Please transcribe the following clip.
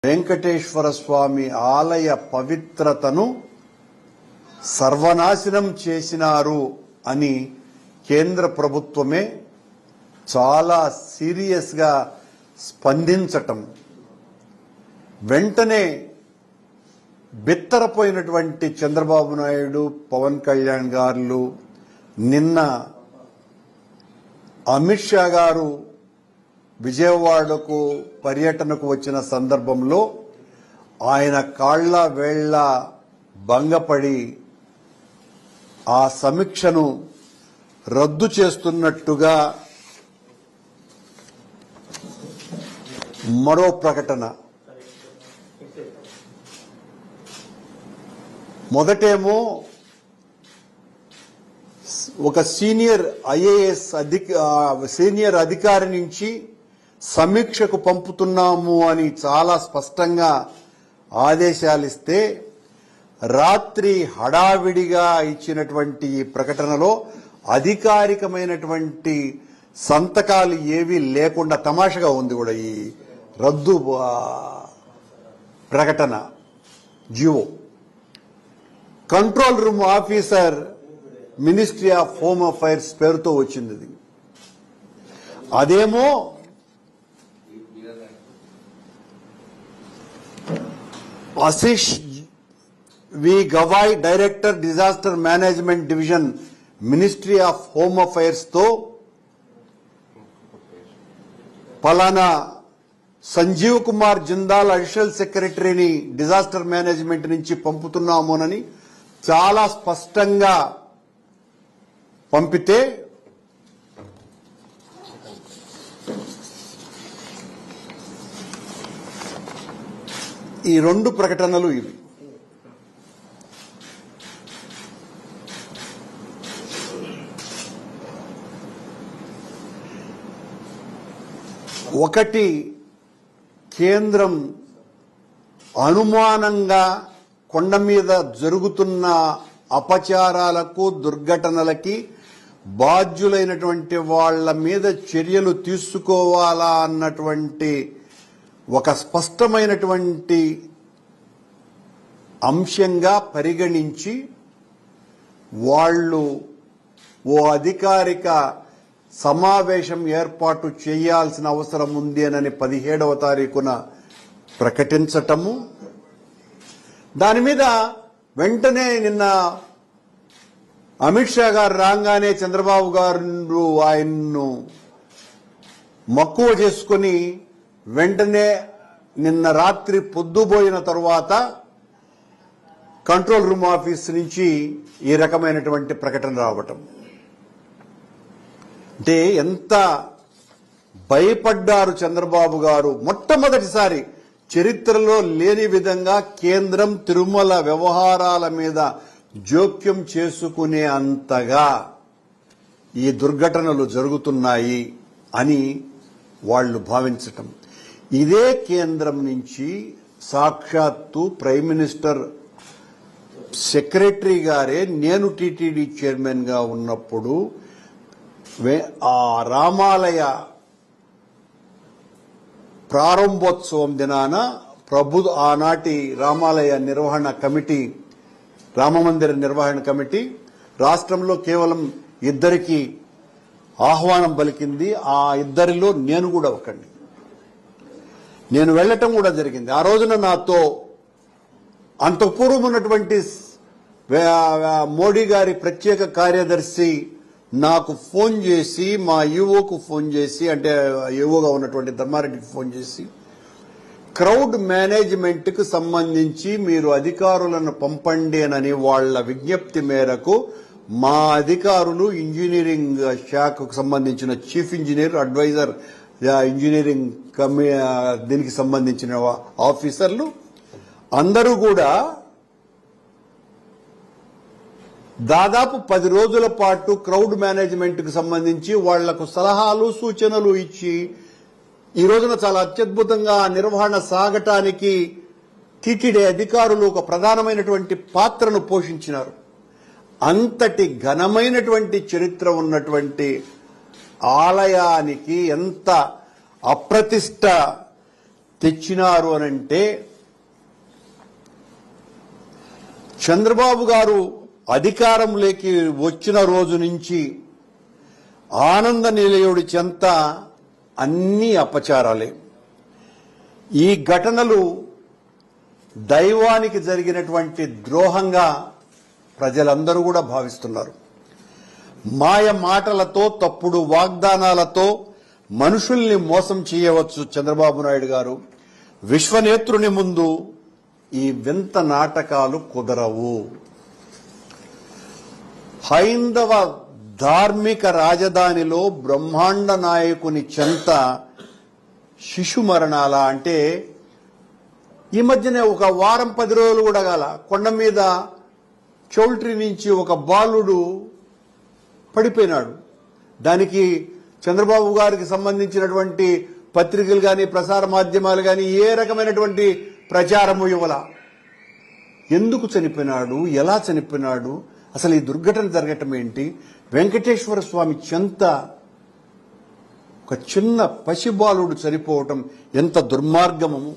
వెంకటేశ్వర స్వామి ఆలయ పవిత్రతను సర్వనాశనం చేసినారు అని కేంద్ర ప్రభుత్వమే చాలా సీరియస్ గా స్పందించటం, వెంటనే బిత్తరపోయినటువంటి చంద్రబాబు నాయుడు, పవన్ కళ్యాణ్ గారు నిన్న అమిత్ షా గారు విజయవాడకు పర్యటనకు వచ్చిన సందర్భంలో ఆయన కాళ్ల వేళ్ల భంగపడి ఆ సమీక్షను రద్దు చేస్తున్నట్టుగా మరో ప్రకటన. మొదటేమో ఒక సీనియర్ ఐఏఎస్ సీనియర్ అధికారి నుంచి సమీక్షకు పంపుతున్నాము అని చాలా స్పష్టంగా ఆదేశాలిస్తే, రాత్రి హడావిడిగా ఇచ్చినటువంటి ఈ ప్రకటనలో అధికారికమైనటువంటి సంతకాలు ఏవీ లేకుండా తమాషగా ఉంది కూడా ఈ రద్దు ప్రకటన. జియో control room officer ministry of home affairs పేరుతో వచ్చింది. అదేమో Ashish V Gavai, director disaster management division, ministry of home affairs తో పలానా సంజీవ్ కుమార్ జిందాల్ అడిషనల్ సెక్రటరీని డిజాస్టర్ మేనేజ్మెంట్ నుంచి పంపుతున్నామోనని చాలా స్పష్టంగా పంపితే, ఈ రెండు ప్రకటనలు ఇవి. ఒకటి, కేంద్రం అనుమానంగా కొండ మీద జరుగుతున్న అపచారాలకు, దుర్ఘటనలకి బాధ్యులైనటువంటి వాళ్ల మీద చర్యలు తీసుకోవాలా అన్నటువంటి ఒక స్పష్టమైనటువంటి అంశంగా పరిగణించి వాళ్ళు ఓ అధికారిక సమావేశం ఏర్పాటు చేయాల్సిన అవసరం ఉంది అని 17వ తారీఖున ప్రకటించటము. దాని మీద వెంటనే నిన్న అమిత్ షా గారు రాగానే చంద్రబాబు గారు ఆయన్ను మక్కువ చేసుకుని వెంటనే నిన్న రాత్రి పొద్దుపోయిన తరువాత కంట్రోల్ రూమ్ ఆఫీస్ నుంచి ఈ రకమైనటువంటి ప్రకటన రావటం అంటే ఎంత భయపడ్డారు చంద్రబాబు గారు. మొట్టమొదటిసారి చరిత్రలో లేని విధంగా కేంద్రం తిరుమల వ్యవహారాల మీద జోక్యం చేసుకునే అంతగా ఈ దుర్ఘటనలు జరుగుతున్నాయి అని వాళ్ళు భావించటం. ఇదే కేంద్రం నుంచి సాక్షాత్తు ప్రైమ్ మినిస్టర్ సెక్రటరీ గారే నేను టీటీడీ చైర్మన్ గా ఉన్నప్పుడు ఆ రామాలయ ప్రారంభోత్సవం దినాన ఆనాటి రామాలయ నిర్వహణ కమిటీ, రామమందిర నిర్వహణ కమిటీ రాష్ట్రంలో కేవలం 2 ఆహ్వానం పలికింది. ఆ 2లో నేను కూడా ఒకడిని. నేను వెళ్లటం కూడా జరిగింది. ఆ రోజున నాతో అంతకు పూర్వం ఉన్నటువంటి మోడీ గారి ప్రత్యేక కార్యదర్శి నాకు ఫోన్ చేసి, మా ఈవోకు ఫోన్ చేసి, అంటే ఈవోగా ఉన్నటువంటి ధర్మారెడ్డికి ఫోన్ చేసి, క్రౌడ్ మేనేజ్మెంట్ కు సంబంధించి మీరు అధికారులను పంపండి అని వాళ్ల విజ్ఞప్తి మేరకు మా అధికారులు ఇంజనీరింగ్ శాఖకు సంబంధించిన చీఫ్ ఇంజనీర్, అడ్వైజర్ ఇంజనీరింగ్ దీనికి సంబంధించిన ఆఫీసర్లు అందరూ కూడా దాదాపు 10 రోజుల పాటు క్రౌడ్ మేనేజ్మెంట్ కు సంబంధించి వాళ్లకు సలహాలు, సూచనలు ఇచ్చి ఈ రోజున చాలా అత్యద్భుతంగా నిర్వహణ సాగటానికి టీటీడీ అధికారులు ఒక ప్రధానమైనటువంటి పాత్రను పోషించినారు. అంతటి ఘనమైనటువంటి చరిత్ర ఉన్నటువంటి ఆలయానికి ఎంత అప్రతిష్ట తెచ్చినారు అనంటే చంద్రబాబు గారు అధికారంలోకి వచ్చిన రోజు నుంచి ఆనంద నిలయుడి చెంత అన్ని అపచారాలే. ఈ ఘటనలు దైవానికి జరిగినటువంటి ద్రోహంగా ప్రజలందరూ కూడా భావిస్తున్నారు. మాయ మాటలతో, తప్పుడు వాగ్దానాలతో మనుషుల్ని మోసం చేయవచ్చు చంద్రబాబు నాయుడు గారు. విశ్వనేత్రుని ముందు ఈ వింత నాటకాలు కుదరవు. హైందవ ధార్మిక రాజధానిలో బ్రహ్మాండ నాయకుని చెంత శిశు మరణాల అంటే ఈ మధ్యనే ఒక వారం 10 రోజులు కూడా గాల కొండ మీద చౌల్ట్రీ నుంచి ఒక బాలుడు పడిపోయినాడు. దానికి చంద్రబాబు గారికి సంబంధించినటువంటి పత్రికలు కానీ ప్రసార మాధ్యమాలు కానీ ఏ రకమైనటువంటి ప్రచారము ఇవ్వాల. ఎందుకు చనిపోయినాడు, ఎలా చనిపోయినాడు, అసలు ఈ దుర్ఘటన జరగటం ఏంటి? వెంకటేశ్వర స్వామి చెంత ఒక చిన్న పసిబాలుడు చనిపోవటం ఎంత దుర్మార్గము.